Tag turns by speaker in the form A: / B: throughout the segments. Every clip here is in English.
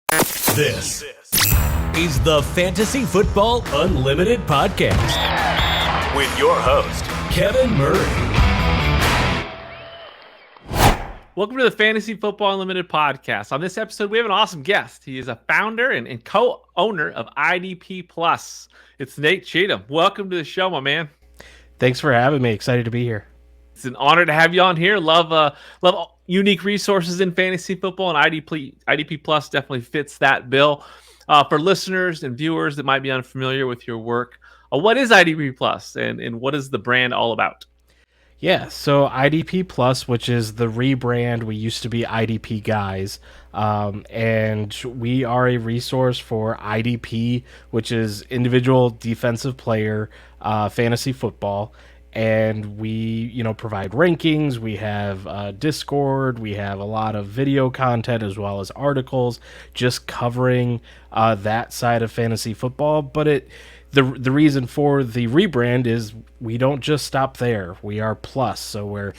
A: This is the Fantasy Football Unlimited podcast with your host, Kevin Murray.
B: Welcome to the Fantasy Football Unlimited podcast. On this episode, we have an awesome guest. He is a founder and co-owner of IDP Plus. It's Nate Cheatham. Welcome to the show, my man.
C: Thanks for having me. Excited to be here.
B: It's an honor to have you on here. Love unique resources in fantasy football, and IDP Plus definitely fits that bill. For listeners and viewers that might be unfamiliar with your work, what is IDP Plus, and what is the brand all about?
C: Yeah, so IDP Plus, which is the rebrand, we used to be IDP Guys, and we are a resource for IDP, which is individual defensive player fantasy football. And we, provide rankings. We have Discord. We have a lot of video content as well as articles just covering that side of fantasy football. But the reason for the rebrand is we don't just stop there. We are plus. So we're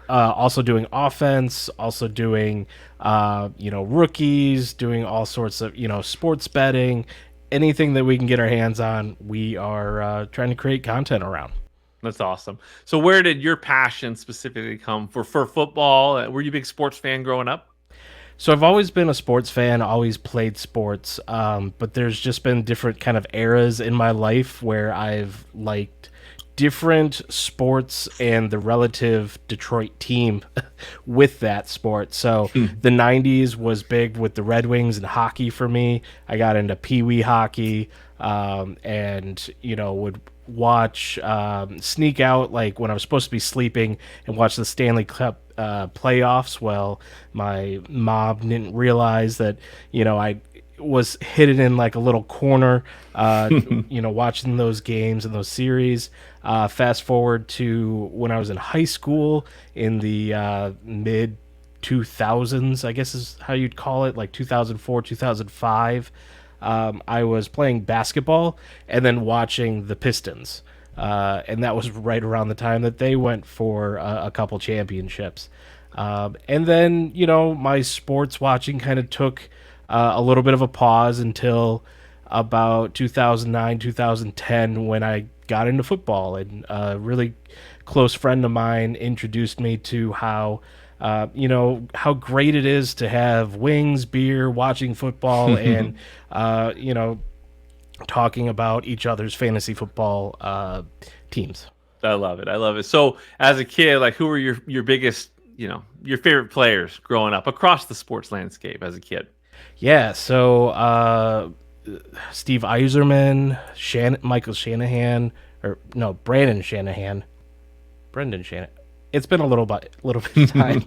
C: also doing offense, also doing, rookies, doing all sorts of, sports betting, anything that we can get our hands on. We are trying to create content around.
B: That's awesome. So where did your passion specifically come for football? Were you a big sports fan growing up?
C: So I've always been a sports fan, always played sports, but there's just been different kind of eras in my life where I've liked different sports and the relative Detroit team with that sport. So the 90s was big with the Red Wings and hockey for me. I got into Pee-wee hockey and, would watch, sneak out like when I was supposed to be sleeping and watch the Stanley Cup playoffs. Well, my mom didn't realize that, I was hidden in like a little corner, watching those games and those series. Fast forward to when I was in high school in the mid 2000s, I guess is how you'd call it, like 2004, 2005. I was playing basketball and then watching the Pistons. And that was right around the time that they went for a couple championships. And then, my sports watching kind of took a little bit of a pause until about 2009, 2010, when I got into football. And a really close friend of mine introduced me to how great it is to have wings, beer, watching football, and, talking about each other's fantasy football teams.
B: I love it. So as a kid, like, who were your biggest, your favorite players growing up across the sports landscape as a kid?
C: Yeah, so Steve Yzerman, Michael Shanahan, Brendan Shanahan. It's been a little bit of time.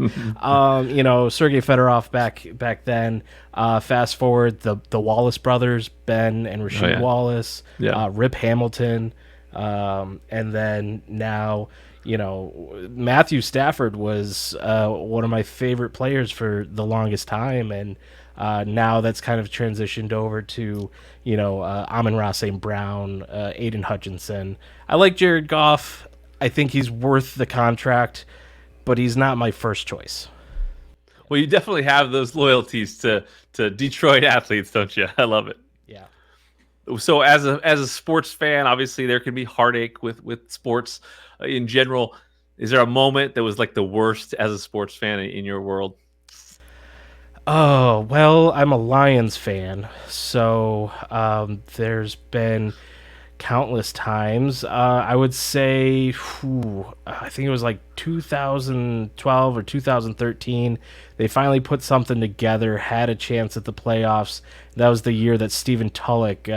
C: Sergei Fedorov back then. Fast forward, the Wallace brothers, Ben and Rasheed Wallace, Rip Hamilton, and then now, Matthew Stafford was one of my favorite players for the longest time, and now that's kind of transitioned over to, Amon-Ra St. Brown, Aiden Hutchinson. I like Jared Goff. I think he's worth the contract, but he's not my first choice.
B: Well, you definitely have those loyalties to Detroit athletes, don't you? I love it.
C: Yeah.
B: So as a sports fan, obviously there can be heartache with sports in general. Is there a moment that was like the worst as a sports fan in your world?
C: Oh, well, I'm a Lions fan, so there's been countless times. I would say, I think it was like 2012 or 2013. They finally put something together, had a chance at the playoffs. That was the year that Stephen Tulloch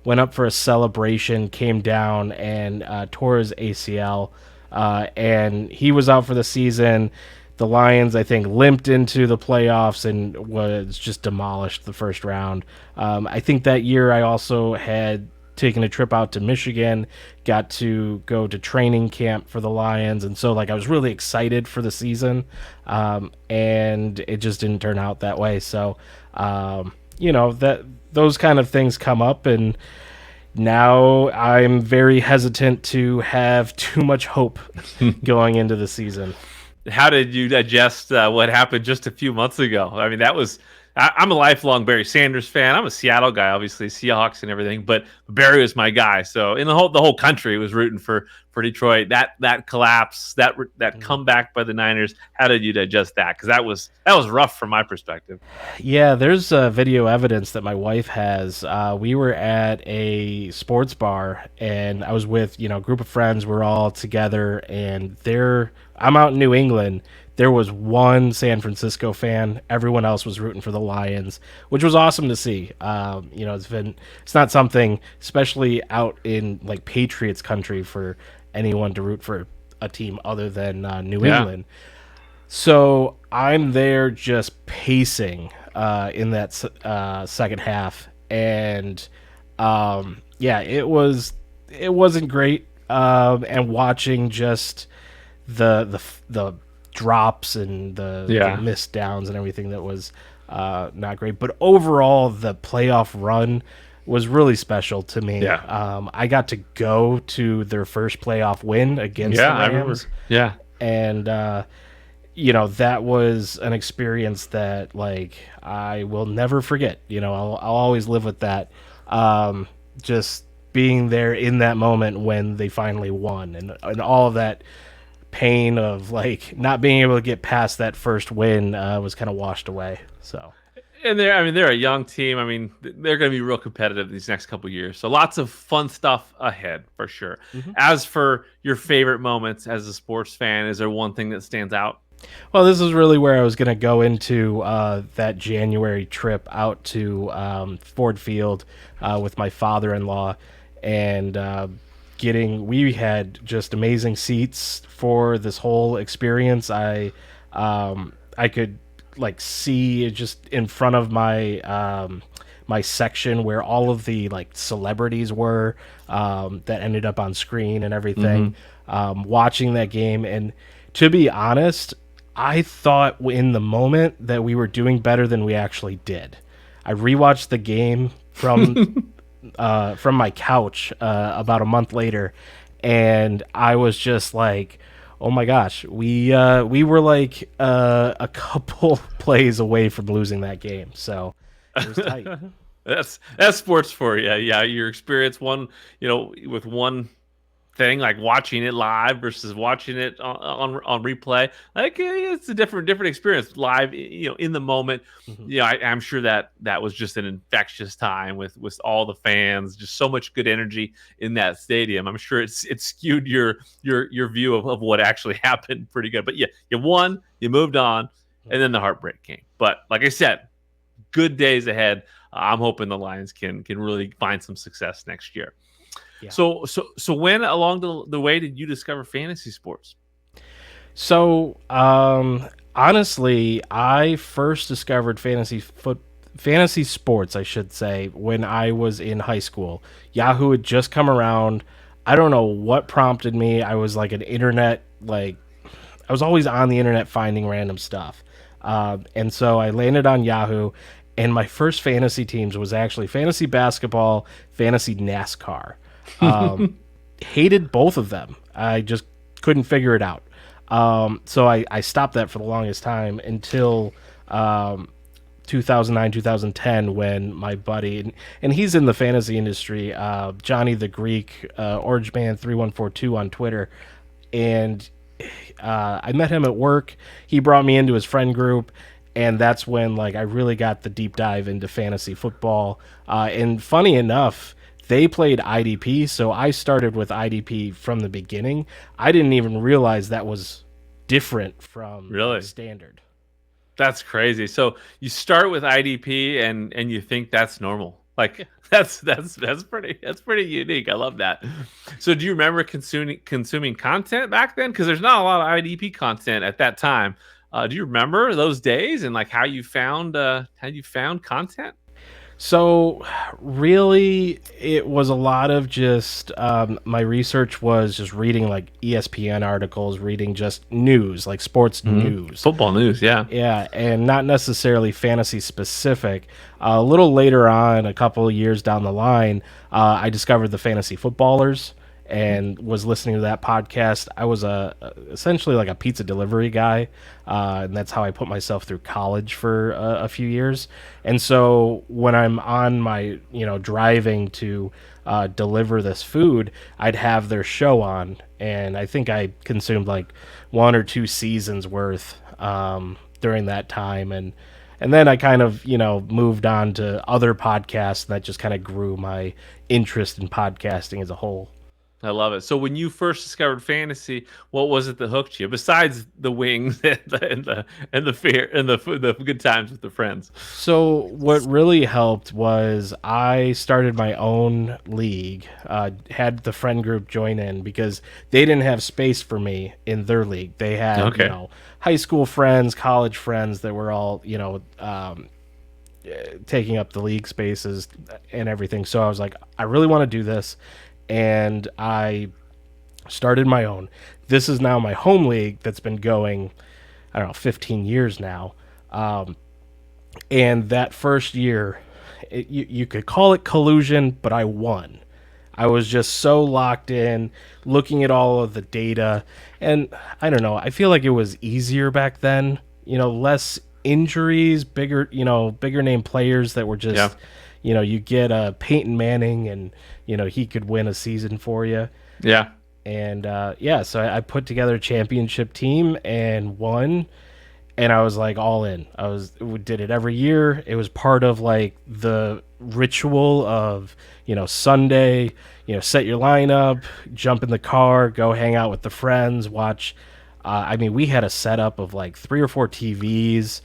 C: went up for a celebration, came down and tore his ACL, and he was out for the season. The Lions, I think, limped into the playoffs and was just demolished the first round. I think that year I also had taken a trip out to Michigan, got to go to training camp for the Lions, and so I was really excited for the season, and it just didn't turn out that way. So that those kind of things come up, and now I'm very hesitant to have too much hope going into the season.
B: How did you digest what happened just a few months ago? I mean, that was I'm a lifelong Barry Sanders fan. I'm a Seattle guy, obviously Seahawks and everything, but Barry was my guy. So in the whole country was rooting for Detroit. That collapse, that comeback by the Niners. How did you digest that? Because that was rough from my perspective.
C: Yeah, there's video evidence that my wife has. We were at a sports bar, and I was with a group of friends. We're all together, and I'm out in New England. There was one San Francisco fan. Everyone else was rooting for the Lions, which was awesome to see. It's not something, especially out in like Patriots country, for anyone to root for a team other than New England. So I'm there just pacing in that second half, and it wasn't great. And watching just the drops and the missed downs and everything, that was not great. But overall, the playoff run was really special to me. I got to go to their first playoff win against the Rams.
B: I remember. Yeah.
C: And that was an experience that like I will never forget. I'll always live with that. Just being there in that moment when they finally won, and all of that pain of like not being able to get past that first win was kind of washed away. So,
B: and they're a young team. I mean, they're going to be real competitive these next couple of years. So lots of fun stuff ahead for sure. As for your favorite moments as a sports fan, is there one thing that stands out?
C: Well, this is really where I was going to go into that January trip out to Ford Field with my father-in-law, and we had just amazing seats for this whole experience. I could like see just in front of my my section where all of the like celebrities were that ended up on screen and everything, watching that game. And to be honest, I thought in the moment that we were doing better than we actually did. I rewatched the game from my couch about a month later, and I was just like, oh my gosh, we were like a couple plays away from losing that game. So it was tight.
B: That's sports for you. Yeah, your experience with one thing, like watching it live versus watching it on replay, like it's a different experience live, in the moment. I'm sure that was just an infectious time with all the fans, just so much good energy in that stadium. I'm sure it skewed your view of what actually happened pretty good. But yeah, you won, you moved on, and then the heartbreak came. But like I said, good days ahead. I'm hoping the Lions can really find some success next year. Yeah. So when along the way did you discover fantasy sports?
C: So honestly, I first discovered fantasy sports, I should say, when I was in high school. Yahoo had just come around. I don't know what prompted me. I was like I was always on the internet finding random stuff. And so I landed on Yahoo, and my first fantasy teams was actually fantasy basketball, fantasy NASCAR. Hated both of them. I just couldn't figure it out. So I stopped that for the longest time until 2009, 2010, when my buddy, and he's in the fantasy industry, Johnny the Greek, OrangeMan 3142 on Twitter, and I met him at work. He brought me into his friend group, and that's when like I really got the deep dive into fantasy football. And funny enough, they played IDP, so I started with IDP from the beginning. I didn't even realize that was different from standard.
B: That's crazy. So you start with IDP and you think that's normal. Like that's pretty unique. I love that. So do you remember consuming content back then? Because there's not a lot of IDP content at that time. Do you remember those days and like how you found content?
C: So really, it was a lot of just my research was just reading like ESPN articles, reading just news, like sports news.
B: Football news, yeah.
C: Yeah, and not necessarily fantasy specific. A little later on, a couple of years down the line, I discovered the fantasy footballers, and was listening to that podcast. I was essentially like a pizza delivery guy, and that's how I put myself through college for a few years. And so when I'm on my, driving to deliver this food, I'd have their show on, and I think I consumed like 1 or 2 seasons worth during that time, and then I kind of moved on to other podcasts, and that just kind of grew my interest in podcasting as a whole.
B: I love it. So when you first discovered fantasy, what was it that hooked you besides the wings and the fear and the good times with the friends?
C: So what really helped was I started my own league, had the friend group join in because they didn't have space for me in their league. They had, high school friends, college friends that were all, taking up the league spaces and everything. So I was like, I really want to do this. And I started my own. This is now my home league that's been going, 15 years now. And that first year, you could call it collusion, but I won. I was just so locked in, looking at all of the data. And I don't know, I feel like it was easier back then. Less injuries, bigger name players that were just, you get a Peyton Manning and, he could win a season for you.
B: Yeah.
C: And, so I put together a championship team and won. And I was like all in. We did it every year. It was part of like the ritual of, Sunday, set your lineup, jump in the car, go hang out with the friends, watch. We had a setup of like 3 or 4 TVs.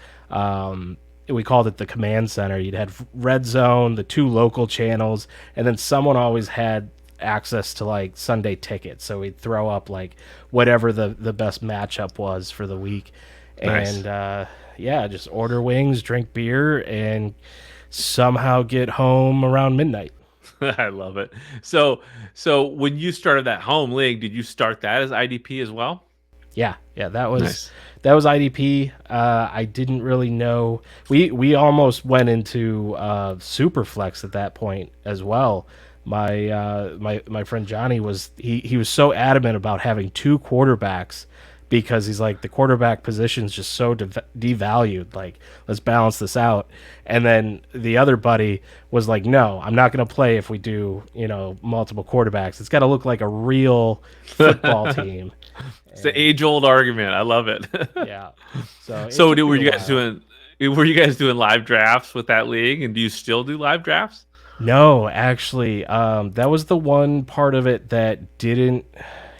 C: We called it the command center. You'd have Red Zone, the 2 local channels, and then someone always had access to like Sunday tickets. So we'd throw up like whatever the best matchup was for the week.
B: Nice.
C: And just order wings, drink beer, and somehow get home around midnight.
B: I love it. So when you started that home league, did you start that as IDP as well?
C: Yeah, that was IDP. I didn't really know. We almost went into Superflex at that point as well. My friend Johnny was he was so adamant about having 2 quarterbacks because he's like, the quarterback position is just so devalued. Like, let's balance this out. And then the other buddy was like, no, I'm not going to play if we do, multiple quarterbacks. It's got to look like a real football team.
B: It's the age-old argument. I love it.
C: Yeah.
B: So were you guys doing live drafts with that league, and do you still do live drafts?
C: No, actually, that was the one part of it that didn't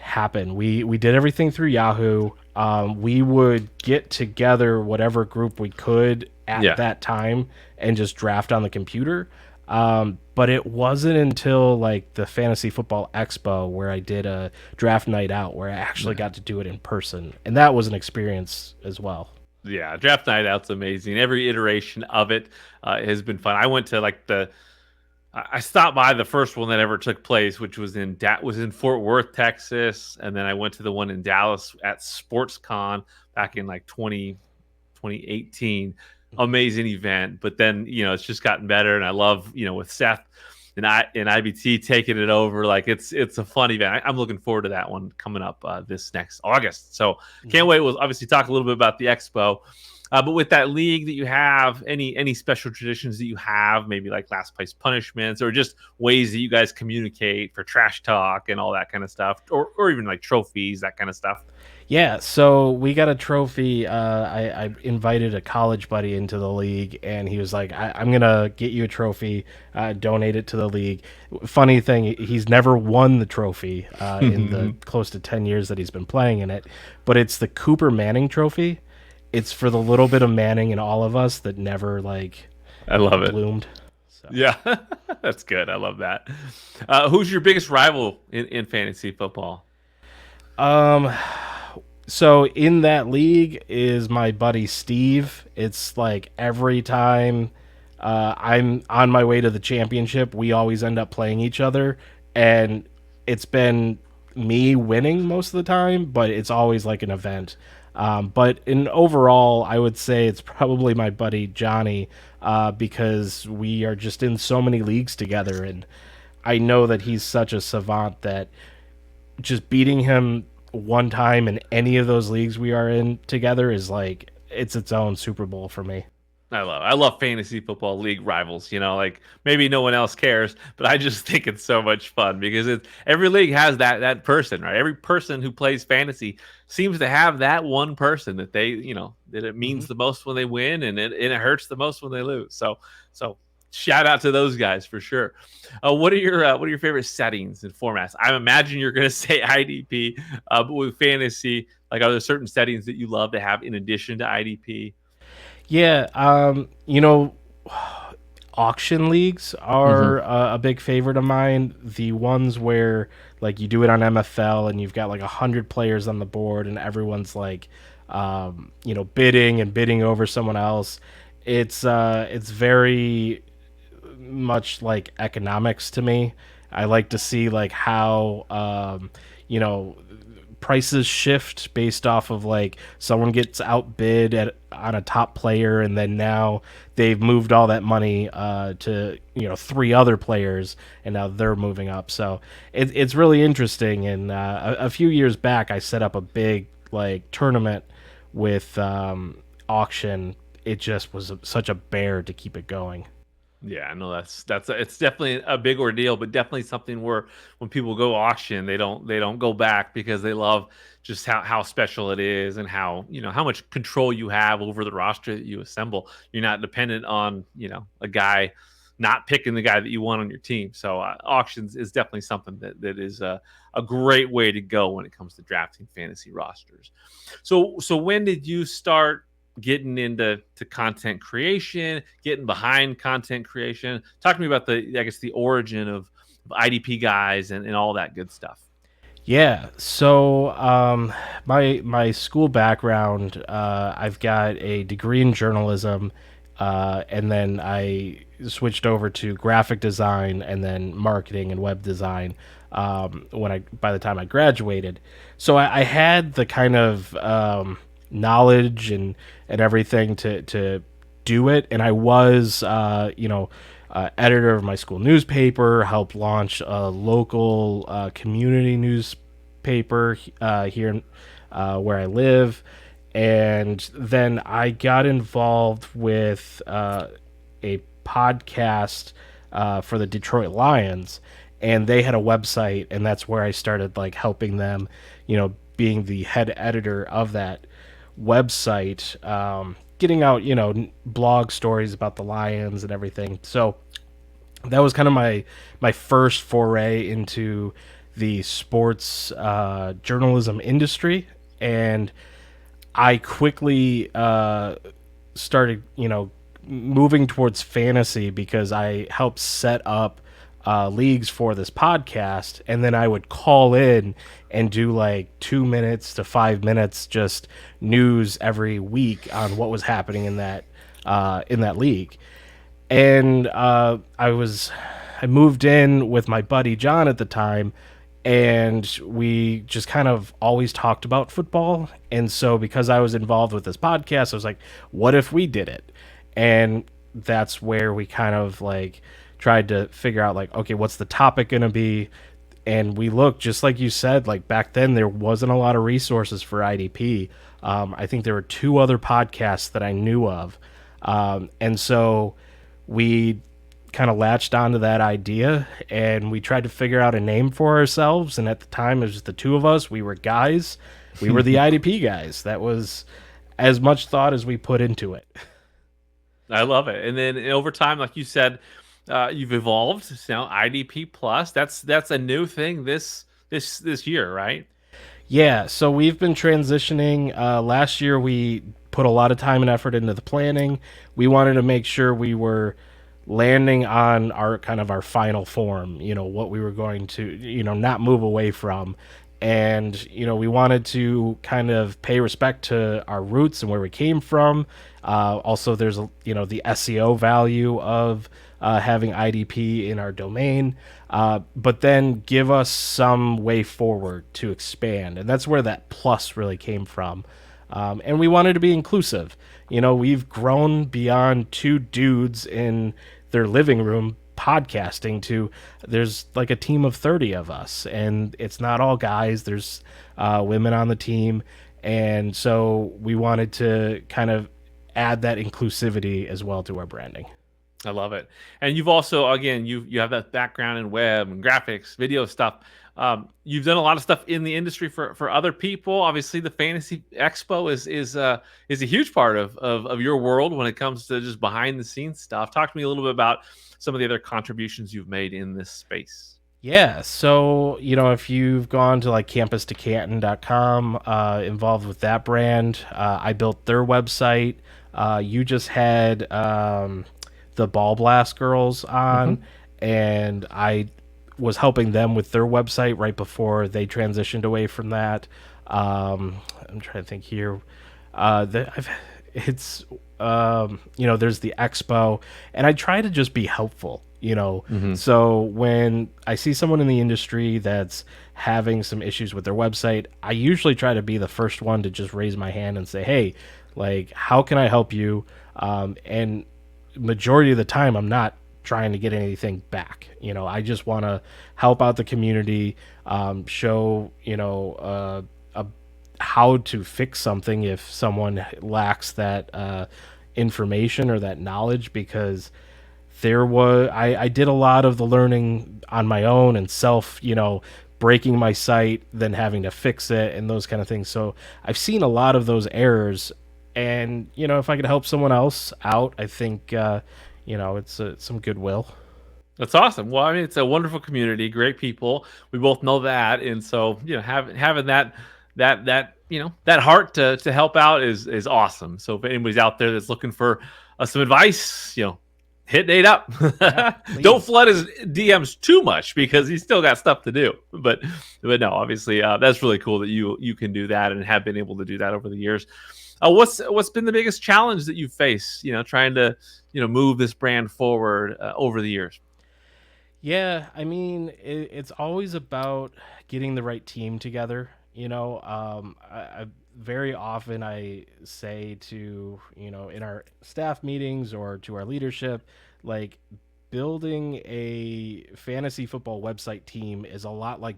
C: happen. We did everything through Yahoo. We would get together whatever group we could at that time and just draft on the computer. But it wasn't until like the Fantasy Football Expo where I did a draft night out where I actually got to do it in person. And that was an experience as well.
B: Yeah, draft night out's amazing. Every iteration of it has been fun. I went to I stopped by the first one that ever took place, which was in Fort Worth, Texas, and then I went to the one in Dallas at SportsCon back in 2018. Amazing event, but then it's just gotten better, and I love with Seth and IBT taking it over. Like it's a fun event. I'm looking forward to that one coming up this next August. So can't wait. We'll obviously talk a little bit about the expo. But with that league that you have, any special traditions that you have, maybe like last place punishments or just ways that you guys communicate for trash talk and all that kind of stuff, or even like trophies, that kind of stuff?
C: Yeah, so we got a trophy. I invited a college buddy into the league, and he was like, I'm going to get you a trophy, donate it to the league. Funny thing, he's never won the trophy in the close to 10 years that he's been playing in it, but it's the Cooper Manning trophy. It's for the little bit of Manning in all of us that never
B: I love
C: bloomed.
B: So. Yeah, that's good. I love that. Who's your biggest rival in fantasy football?
C: So in that league is my buddy Steve. It's like every time I'm on my way to the championship, we always end up playing each other, and it's been me winning most of the time, but it's always like an event. But in overall, I would say it's probably my buddy Johnny, because we are just in so many leagues together, and I know that he's such a savant that just beating him one time in any of those leagues we are in together is like its own Super Bowl for me.
B: I love fantasy football league rivals. Like maybe no one else cares, but I just think it's so much fun because every league has that person, right? Every person who plays fantasy seems to have that one person that that it means the most when they win, and it hurts the most when they lose. So shout out to those guys for sure. What are your favorite settings and formats? I imagine you're going to say IDP, but with fantasy, like are there certain settings that you love to have in addition to IDP?
C: Yeah, auction leagues are a big favorite of mine. The ones where like you do it on MFL and you've got like 100 players on the board and everyone's like, bidding and bidding over someone else. It's very much like economics to me. I like to see like how prices shift based off of like someone gets outbid on a top player, and then now they've moved all that money to three other players, and now they're moving up. So it's really interesting. And a few years back, I set up a big like tournament with auction. It just was such a bear to keep it going.
B: Yeah, I know it's definitely a big ordeal, but definitely something where when people go auction, they don't go back because they love just how special it is and how how much control you have over the roster that you assemble. You're not dependent on a guy not picking the guy that you want on your team. So auctions is definitely something that is a great way to go when it comes to drafting fantasy rosters. So when did you start getting into content creation, getting behind content creation? Talk to me about the origin of IDP Guys and all that good stuff.
C: Yeah, so my school background, I've got a degree in journalism, and then I switched over to graphic design and then marketing and web design by the time I graduated. So I had the kind of knowledge and everything to do it, and I was editor of my school newspaper, helped launch a local community newspaper here where I live, and then I got involved with a podcast for the Detroit Lions, and they had a website, and that's where I started like helping them, being the head editor of that website, getting out blog stories about the Lions and everything. So that was kind of my first foray into the sports journalism industry, and I quickly started moving towards fantasy because I helped set up leagues for this podcast, and then I would call in and do like 2 minutes to 5 minutes just news every week on what was happening in that league. And I moved in with my buddy John at the time, and we just kind of always talked about football. And so because I was involved with this podcast, I was like, what if we did it? And that's where we kind of like tried to figure out like, okay, what's the topic going to be? And we looked, just like you said, like back then there wasn't a lot of resources for IDP. I think there were 2 other podcasts that I knew of. And so we kind of latched onto that idea, and we tried to figure out a name for ourselves. And at the time, it was just the 2 of us. We were guys. We were the IDP guys. That was as much thought as we put into it.
B: I love it. And then over time, like you said, you've evolved. So now IDP Plus. That's a new thing this year, right?
C: Yeah. So we've been transitioning. Last year, we put a lot of time and effort into the planning. We wanted to make sure we were landing on our final form. What we were going to not move away from. And we wanted to kind of pay respect to our roots and where we came from. Also, there's the SEO value of having IDP in our domain, but then give us some way forward to expand, and that's where that plus really came from. And we wanted to be inclusive. We've grown beyond 2 dudes in their living room podcasting to there's like a team of 30 of us, and it's not all guys. There's women on the team. And so we wanted to kind of add that inclusivity as well to our branding.
B: I love it. And you've also, again, you have that background in web and graphics, video stuff. You've done a lot of stuff in the industry for other people. Obviously, the Fantasy Expo is a huge part of your world when it comes to just behind the scenes stuff. Talk to me a little bit about some of the other contributions you've made in this space.
C: Yeah, so if you've gone to like campustocanton.com, involved with that brand, I built their website. You just had the Ball Blast girls on, and I was helping them with their website right before they transitioned away from that. I'm trying to think here. There's the expo, and I try to just be helpful. So when I see someone in the industry that's having some issues with their website, I usually try to be the first one to just raise my hand and say, hey, like, how can I help you? And majority of the time, I'm not trying to get anything back. I just want to help out the community, show, how to fix something if someone lacks that information or that knowledge, because I did a lot of the learning on my own and breaking my site, then having to fix it and those kind of things. So I've seen a lot of those errors, and if I could help someone else out, I think it's some goodwill.
B: That's awesome. Well, I mean, it's a wonderful community, great people. We both know that, and so having that heart to help out is awesome. So if anybody's out there that's looking for some advice, hit Nate up. Yeah, don't flood his DMs too much, because he's still got stuff to do. But no, obviously, that's really cool that you can do that and have been able to do that over the years. What's been the biggest challenge that you've faced, trying to move this brand forward over the years?
C: Yeah, I mean, it's always about getting the right team together. I very often I say to, in our staff meetings or to our leadership, like, building a fantasy football website team is a lot like,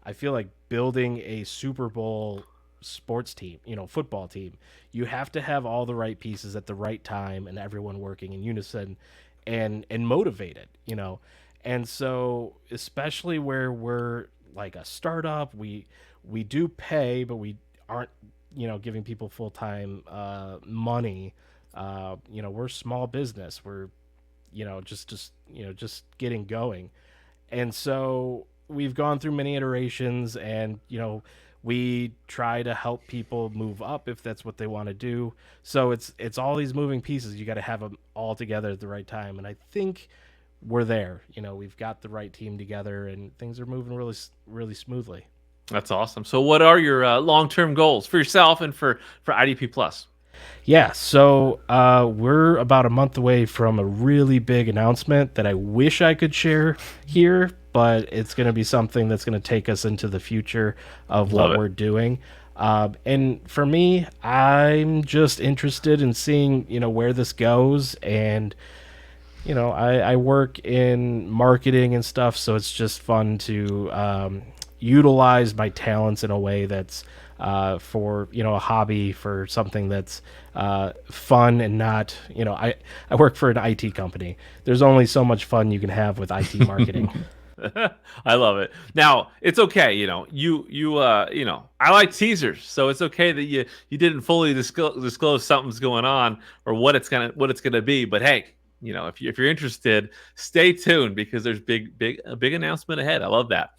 C: I feel like building a Super Bowl sports team, football team. You have to have all the right pieces at the right time and everyone working in unison and motivated, And so, especially where we're like a startup, we do pay, but we aren't, giving people full-time money. We're small business. We're, just getting going. And so we've gone through many iterations, and, we try to help people move up if that's what they want to do. So it's all these moving pieces. You got to have them all together at the right time. And I think we're there. We've got the right team together, and things are moving really, really smoothly.
B: That's awesome. So what are your long-term goals for yourself and for IDP Plus?
C: Yeah, so we're about a month away from a really big announcement that I wish I could share here, but it's going to be something that's going to take us into the future of what we're doing. And for me, I'm just interested in seeing, where this goes. And, I work in marketing and stuff, so it's just fun to utilize my talents in a way that's for a hobby, for something that's fun and not I work for an IT company. There's only so much fun you can have with IT marketing.
B: I love it. Now, it's okay, I like teasers, so it's okay that you didn't fully disclose something's going on or what it's gonna be. But hey, if you're interested, stay tuned, because there's a big announcement ahead. I love that.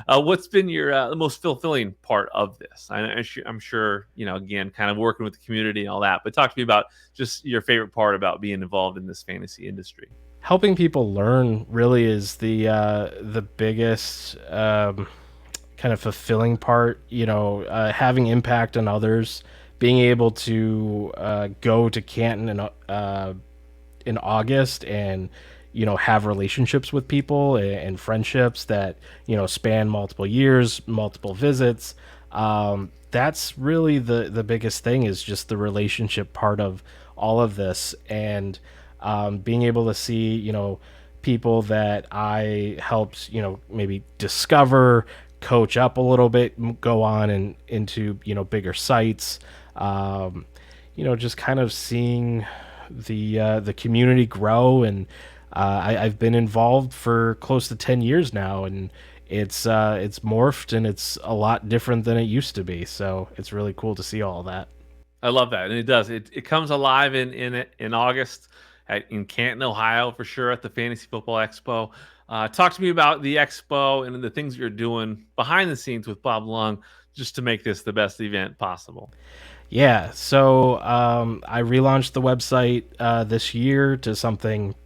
B: What's been your the most fulfilling part of this? I'm sure, again, kind of working with the community and all that, but talk to me about just your favorite part about being involved in this fantasy industry.
C: Helping people learn really is the biggest kind of fulfilling part. Having impact on others, being able to go to Canton in August and have relationships with people and friendships that span multiple years, multiple visits. That's really the biggest thing, is just the relationship part of all of this, and being able to see people that I helped, maybe discover, coach up a little bit, go on and into, bigger sites. Just kind of seeing the community grow, and I've been involved for close to 10 years now, and it's morphed, and it's a lot different than it used to be. So it's really cool to see all that.
B: I love that, and it does. It comes alive in August in Canton, Ohio, for sure, at the Fantasy Football Expo. Talk to me about the expo and the things you're doing behind the scenes with Bob Lung, just to make this the best event possible.
C: Yeah, so I relaunched the website this year to something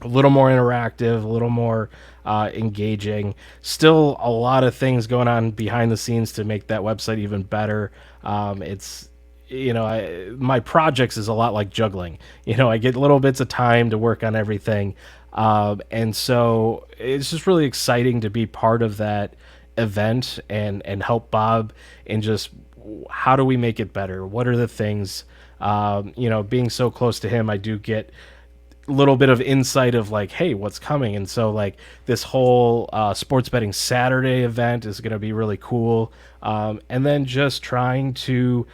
C: a little more interactive, a little more engaging. Still a lot of things going on behind the scenes to make that website even better. It's my projects is a lot like juggling. I get little bits of time to work on everything, and so it's just really exciting to be part of that event and help Bob in just how do we make it better? What are the things? Being so close to him, I do get little bit of insight of like, hey, what's coming? And so like this whole sports betting Saturday event is going to be really cool. And then just trying to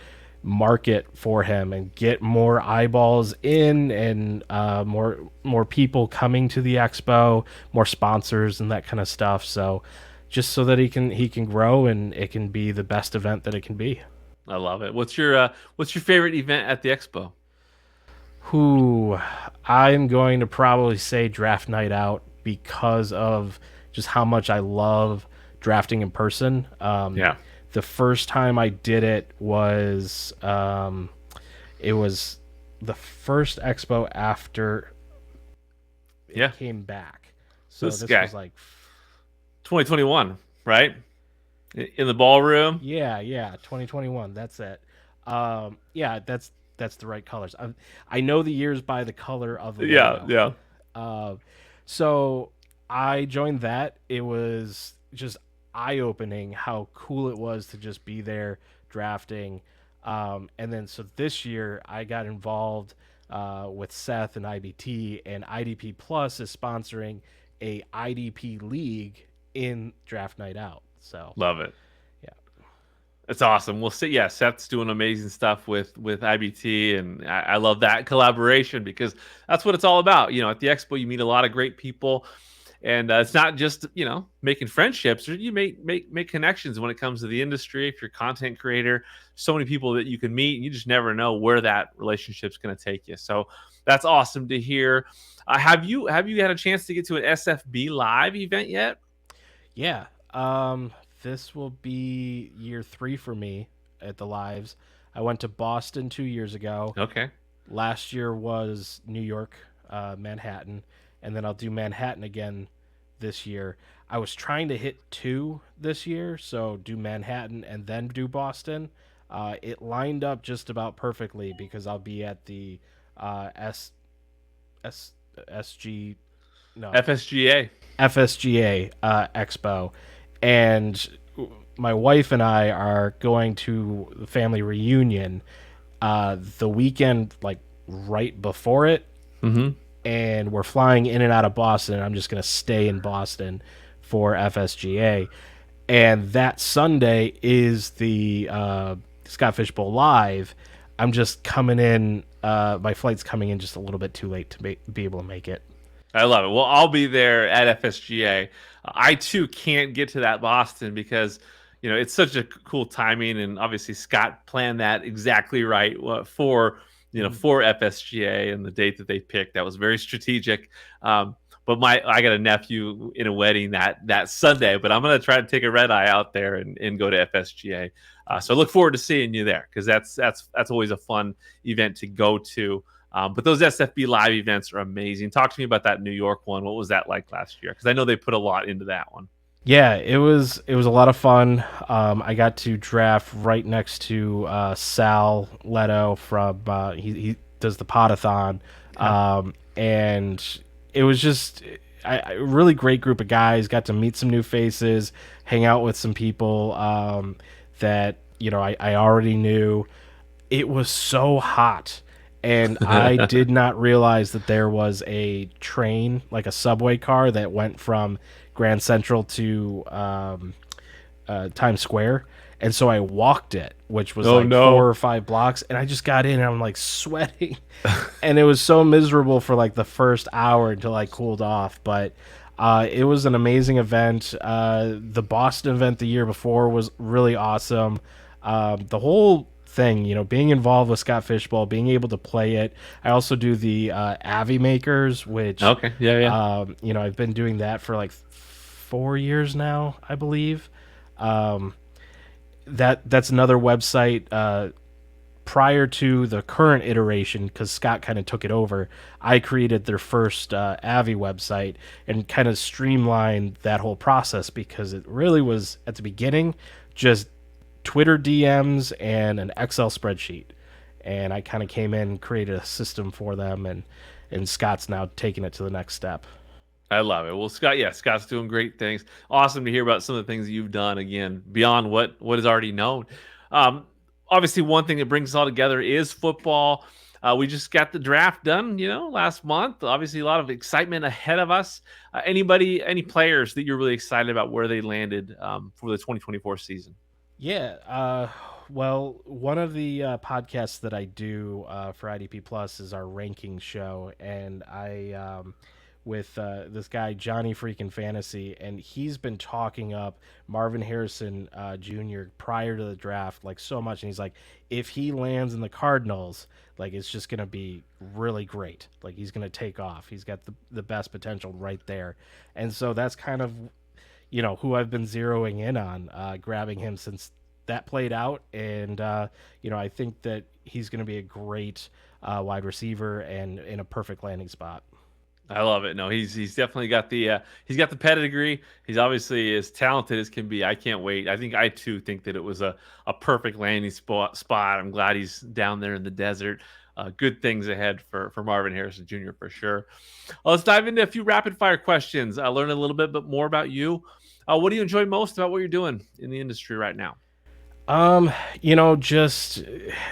C: market for him and get more eyeballs in, and more people coming to the expo, more sponsors and that kind of stuff. So just so that he can grow and it can be the best event that it can be.
B: I love it. What's your favorite event at the expo?
C: Who I'm going to probably say draft night out, because of just how much I love drafting in person. The first time I did it was it was the first expo after it came back. So this was like
B: 2021, right? In the ballroom.
C: Yeah, 2021. That's it. That's the right colors. I know the years by the color of the logo. So I joined that. It was just eye-opening how cool it was to just be there drafting. And then so this year I got involved with Seth and IBT, and IDP Plus is sponsoring a IDP league in Draft Night Out. So
B: love it. It's awesome. We'll see. Yeah, Seth's doing amazing stuff with IBT, and I love that collaboration, because that's what it's all about. At the expo, you meet a lot of great people, and it's not just making friendships. You make connections when it comes to the industry. If you're a content creator, so many people that you can meet, and you just never know where that relationship's going to take you. So that's awesome to hear. Have you had a chance to get to an SFB live event yet?
C: Yeah. This will be year 3 for me at the lives. I went to Boston 2 years ago.
B: Okay.
C: Last year was New York, Manhattan, and then I'll do Manhattan again this year. I was trying to hit 2 this year, so do Manhattan and then do Boston. It lined up just about perfectly, because I'll be at the FSGA Expo. And my wife and I are going to the family reunion the weekend, like right before it.
B: Mm-hmm.
C: And we're flying in and out of Boston. I'm just going to stay in Boston for FSGA. And that Sunday is the Scott Fish Bowl Live. I'm just coming in. My flight's coming in just a little bit too late to be able to make it.
B: I love it. Well, I'll be there at FSGA. I too can't get to that Boston, because it's such a cool timing, and obviously Scott planned that exactly right for FSGA and the date that they picked. That was very strategic. But I got a nephew in a wedding that Sunday, but I'm gonna try to take a red eye out there and go to FSGA. So I look forward to seeing you there, because that's always a fun event to go to. But those SFB live events are amazing. Talk to me about that New York one. What was that like last year? Because I know they put a lot into that one.
C: Yeah, it was a lot of fun. I got to draft right next to Sal Leto from he does the Podathon, and it was just a really great group of guys. Got to meet some new faces, hang out with some people that I already knew. It was so hot. And I did not realize that there was a train, like a subway car, that went from Grand Central to Times Square. And so I walked it, which was 4 or 5 blocks, and I just got in and I'm like sweating. And it was so miserable for like the first hour until I cooled off. But it was an amazing event. The Boston event the year before was really awesome. The whole thing, being involved with Scott Fishbowl, being able to play it. I also do the Avi Makers, which I've been doing that for like 4 years now, I believe. That's another website. Prior to the current iteration, because Scott kind of took it over, I created their first Avi website and kind of streamlined that whole process, because it really was, at the beginning, just Twitter DMs and an Excel spreadsheet. And I kind of came in and created a system for them, and Scott's now taking it to the next step.
B: I love it. Well, Scott's doing great things. Awesome to hear about some of the things that you've done, again, beyond what is already known. Obviously, one thing that brings us all together is football. We just got the draft done, last month. Obviously, a lot of excitement ahead of us. Any players that you're really excited about where they landed for the 2024 season?
C: Yeah. Well, one of the podcasts that I do for IDP Plus is our ranking show, and I with this guy Johnny Freakin' Fantasy, and he's been talking up Marvin Harrison Jr. prior to the draft like so much, and he's like, if he lands in the Cardinals, like it's just gonna be really great. Like he's gonna take off. He's got the best potential right there, and so that's kind of who I've been zeroing in on, grabbing him since that played out, and I think that he's gonna be a great wide receiver and in a perfect landing spot.
B: I love it. No, he's definitely got the pedigree. He's obviously as talented as can be. I can't wait. I too think that it was a perfect landing spot. I'm glad he's down there in the desert. Good things ahead for Marvin Harrison Jr. for sure. Let's dive into a few rapid fire questions. Learn a little bit more about you. What do you enjoy most about what you're doing in the industry right now?
C: Just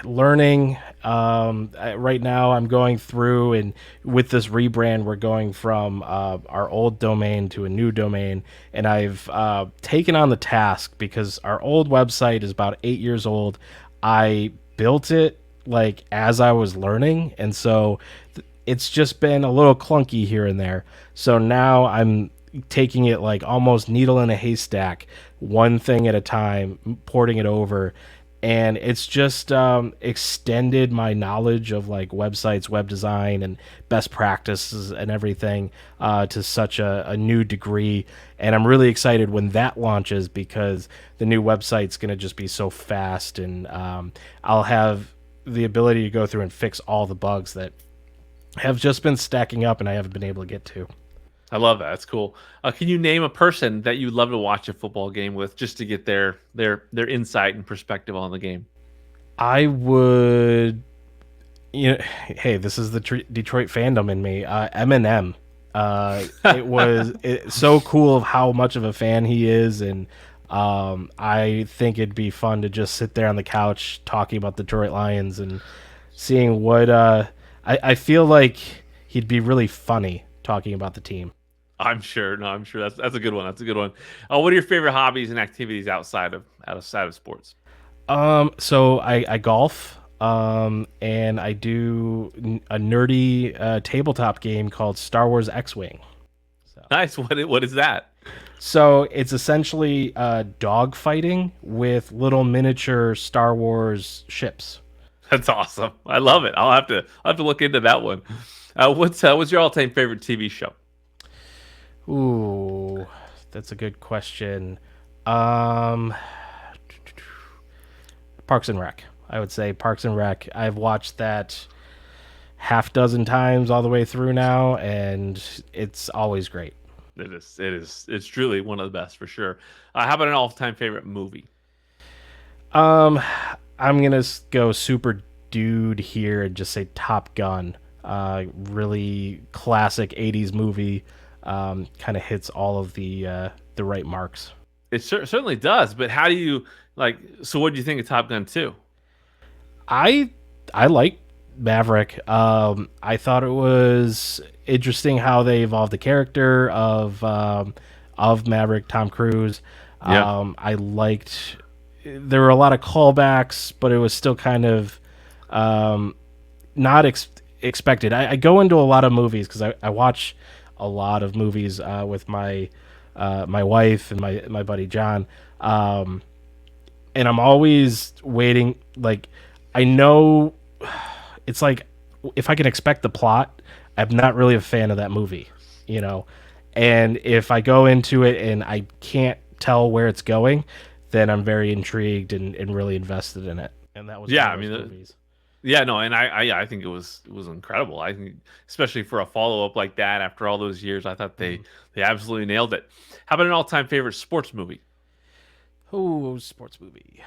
C: learning. Right now I'm going through, and with this rebrand, we're going from our old domain to a new domain, and I've taken on the task because our old website is about 8 years old. I built it like as I was learning, and so it's just been a little clunky here and there. So now I'm taking it like almost needle in a haystack, one thing at a time, porting it over, and it's just extended my knowledge of like websites, web design, and best practices and everything to such a new degree. And I'm really excited when that launches, because the new website's going to just be so fast, and I'll have the ability to go through and fix all the bugs that have just been stacking up and I haven't been able to get to.
B: I love that. That's cool. Can you name a person that you'd love to watch a football game with, just to get their insight and perspective on the game?
C: I would, hey, this is the Detroit fandom in me. Eminem. It's so cool of how much of a fan he is, and I think it'd be fun to just sit there on the couch talking about the Detroit Lions and seeing what I feel like he'd be really funny talking about the team.
B: I'm sure. No, I'm sure that's a good one. That's a good one. What are your favorite hobbies and activities outside of sports?
C: So I golf, and I do a nerdy tabletop game called Star Wars X-Wing. So.
B: Nice. What is that?
C: So it's essentially dog fighting with little miniature Star Wars ships.
B: That's awesome. I love it. I'll have to look into that one. What's your all-time favorite TV show?
C: Ooh, that's a good question. Parks and Rec. I would say Parks and Rec. I've watched that half dozen times all the way through now, and it's always great.
B: It is. It's truly one of the best for sure. How about an all-time favorite movie?
C: I'm gonna go super dude here and just say Top Gun. Really classic 80s movie. Kind of hits all of the right marks.
B: It certainly does. But how do you so what do you think of Top Gun 2?
C: I like Maverick. I thought it was interesting how they evolved the character of Maverick, Tom Cruise.
B: Yeah.
C: I liked there were a lot of callbacks, but it was still kind of not expected. I go into a lot of movies because I watch a lot of movies with my wife and my buddy John, and I'm always waiting. Like I know it's like if I can expect the plot, I'm not really a fan of that movie, you know. And if I go into it and I can't tell where it's going, then I'm very intrigued and really invested in it. And that was
B: Yeah,
C: one
B: I
C: of those
B: mean,
C: movies.
B: yeah, no, and I think it was incredible. I think especially for a follow up like that after all those years, I thought they absolutely nailed it. How about an all time favorite sports movie?
C: Oh, sports movie.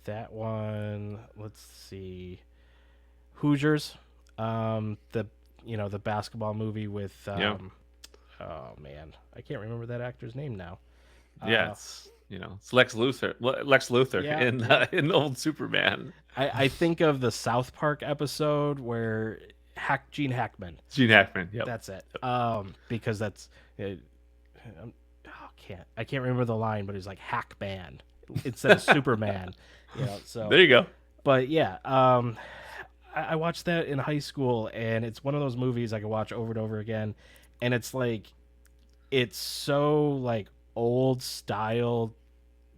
C: That one. Let's see. Hoosiers. The the basketball movie with
B: Yeah,
C: oh man, I can't remember that actor's name now.
B: yeah,
C: Uh,
B: it's Lex Luthor
C: yeah,
B: in
C: yeah.
B: in old Superman.
C: I think of the South Park episode where Gene Hackman.
B: Gene Hackman. Yep.
C: That's it. Because that's I can't remember the line, but it's like Hackman instead of Superman. So
B: There you go.
C: but yeah, I watched that in high school, and it's one of those movies I could watch over and over again, and it's like it's so like old style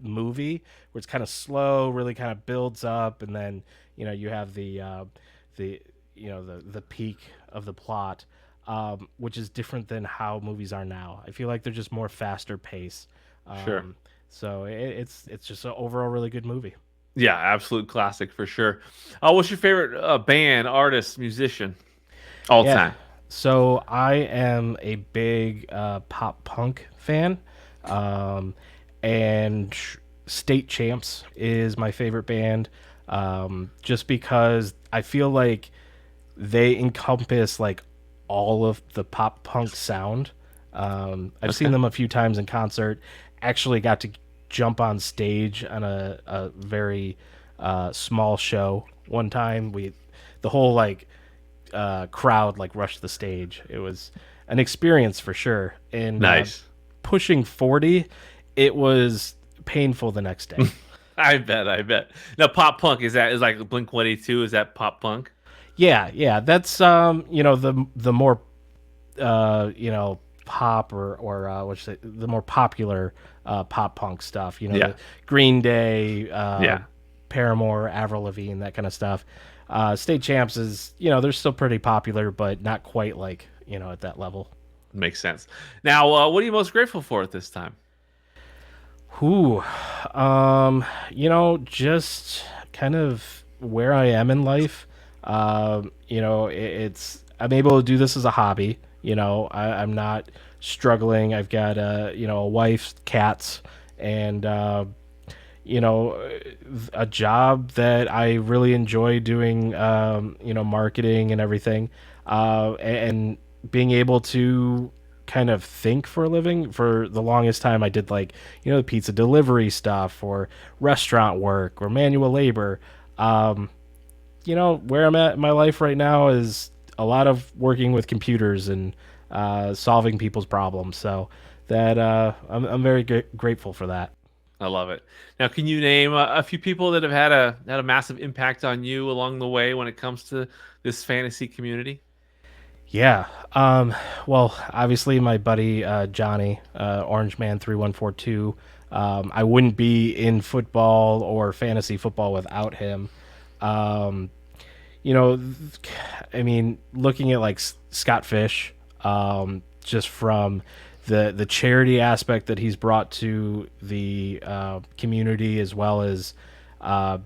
C: movie where it's kind of slow, really kind of builds up, and then you have the the peak of the plot, which is different than how movies are now. I feel like they're just more faster pace.
B: Sure.
C: So it's just an overall really good movie.
B: Yeah, absolute classic for sure. What's your favorite band, artist, musician, all
C: Yeah.
B: time?
C: So I am a big pop punk fan, um, and State Champs is my favorite band, just because I feel like they encompass like all of the pop punk sound. I've seen
B: Okay.
C: them a few times in concert. Actually, got to jump on stage on a very small show one time. The whole like crowd like rushed the stage. It was an experience for sure. And
B: Nice.
C: pushing 40, it was painful the next day.
B: I bet. I bet. Now, pop punk is like Blink 182? Is that pop punk?
C: Yeah, that's the more pop or the more popular pop punk stuff.
B: Yeah.
C: The Green Day,
B: Yeah.
C: Paramore, Avril Lavigne, that kind of stuff. State Champs is they're still pretty popular, but not quite like at that level.
B: Makes sense. Now, what are you most grateful for at this time?
C: Who, just kind of where I am in life. It's I'm able to do this as a hobby. I'm not struggling. I've got a wife, cats, and a job that I really enjoy doing. Marketing and everything, and being able to kind of think for a living. For the longest time I did like the pizza delivery stuff or restaurant work or manual labor. Where I'm at in my life right now is a lot of working with computers and solving people's problems, so that I'm very grateful for that.
B: I love it. Now, can you name a few people that have had a massive impact on you along the way when it comes to this fantasy community?
C: Yeah. Well, obviously my buddy Johnny, Orange Man 3142. I wouldn't be in football or fantasy football without him. Um, I mean, looking at like Scott Fish, just from the charity aspect that he's brought to the community, as well as uh,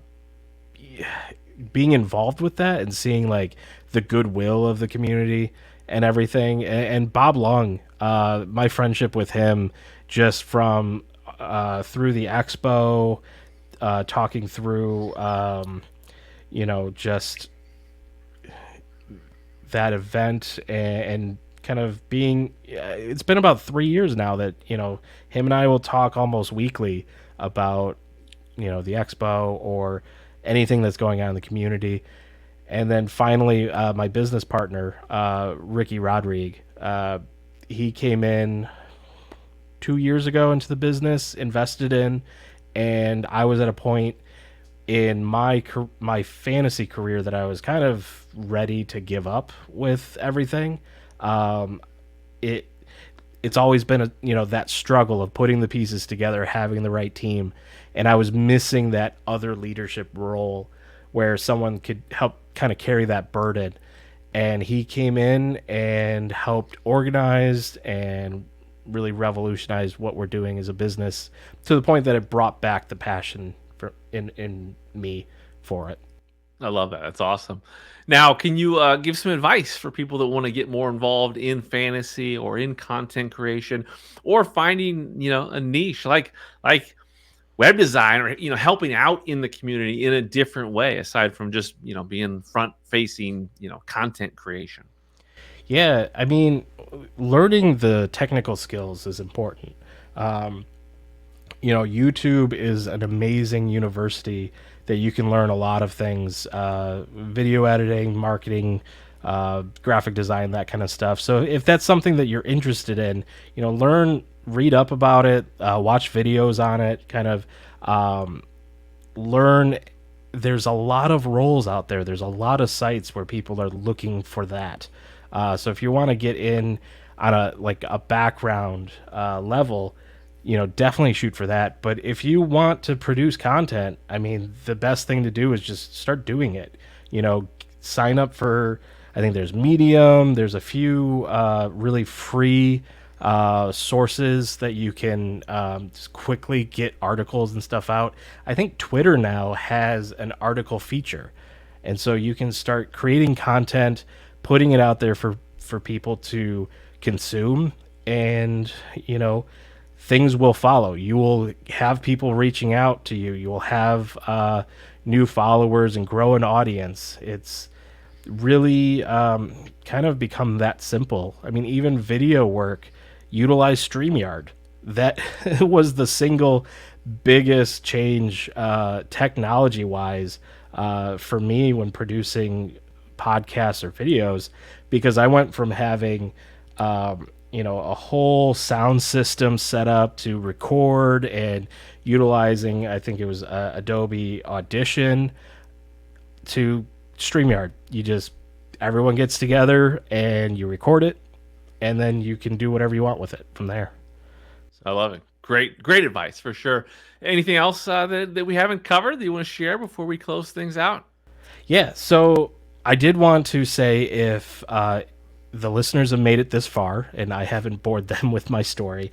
C: being involved with that and seeing like the goodwill of the community and everything. And Bob Lung, my friendship with him, just from through the expo, talking through, just that event and kind of being. It's been about 3 years now that him and I will talk almost weekly about the expo or anything that's going on in the community. And then finally, my business partner, Ricky Rodrigue, he came in 2 years ago into the business, invested in, and I was at a point in my fantasy career that I was kind of ready to give up with everything. It's always been that struggle of putting the pieces together, having the right team, and I was missing that other leadership role where someone could help kind of carry that burden. And he came in and helped organize and really revolutionize what we're doing as a business, to the point that it brought back the passion in me for it.
B: I love that. That's awesome. Now, can you give some advice for people that want to get more involved in fantasy or in content creation, or finding a niche like web design, or helping out in the community in a different way aside from just being front facing content creation?
C: Yeah, I mean, learning the technical skills is important. YouTube is an amazing university that you can learn a lot of things, video editing, marketing, graphic design, that kind of stuff. So if that's something that you're interested in, read up about it, watch videos on it, kind of learn. There's a lot of roles out there. There's a lot of sites where people are looking for that. So if you want to get in on a background level, definitely shoot for that. But if you want to produce content, I mean, the best thing to do is just start doing it. Sign up for, I think there's Medium, there's a few really free sources that you can just quickly get articles and stuff out. I think Twitter now has an article feature, and so you can start creating content, putting it out there for people to consume, and things will follow. You will have people reaching out to you. You will have new followers and grow an audience. It's really kind of become that simple. I mean, even video work, utilize StreamYard. That was the single biggest change technology-wise for me when producing podcasts or videos, because I went from having a whole sound system set up to record and utilizing, I think it was Adobe Audition, to StreamYard. Everyone gets together and you record it, and then you can do whatever you want with it from there.
B: I love it. Great advice for sure. Anything else that we haven't covered that you want to share before we close things out?
C: Yeah, so I did want to say, if the listeners have made it this far and I haven't bored them with my story,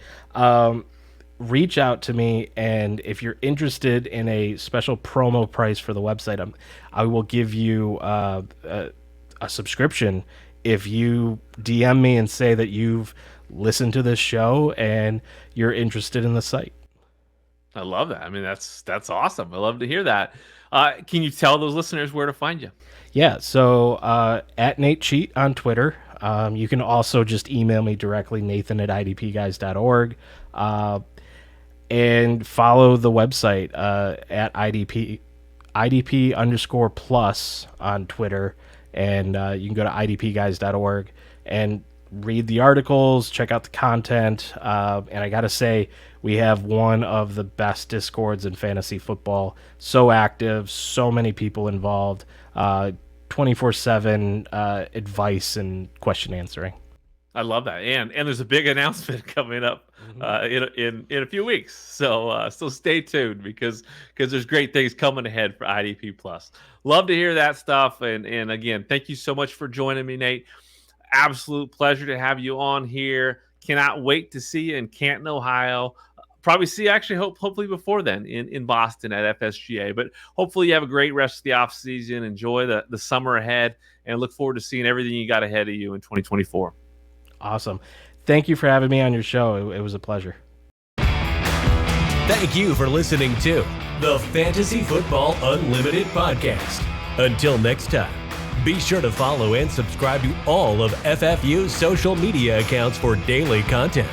C: reach out to me, and if you're interested in a special promo price for the website, I will give you a subscription if you DM me and say that you've listened to this show and you're interested in the site.
B: I love that. I mean, that's awesome. I love to hear that. Can you tell those listeners where to find you?
C: Yeah, so at Nate Cheat on Twitter. You can also just email me directly, nathan@idpguys.org, and follow the website at IDP_plus on Twitter, and you can go to idpguys.org and read the articles, check out the content, and I gotta say, we have one of the best Discords in fantasy football. So active, so many people involved, 24/7 advice and question answering.
B: I love that, and there's a big announcement coming up in a few weeks. So stay tuned, because there's great things coming ahead for IDP Plus. Love to hear that stuff, and again, thank you so much for joining me, Nate. Absolute pleasure to have you on here. Cannot wait to see you in Canton, Ohio. Probably see you actually hopefully before then in Boston at FSGA. But hopefully you have a great rest of the off season. Enjoy the summer ahead, and look forward to seeing everything you got ahead of you in 2024.
C: Awesome. Thank you for having me on your show. It was a pleasure.
A: Thank you for listening to the Fantasy Football Unlimited podcast. Until next time, be sure to follow and subscribe to all of FFU's social media accounts for daily content.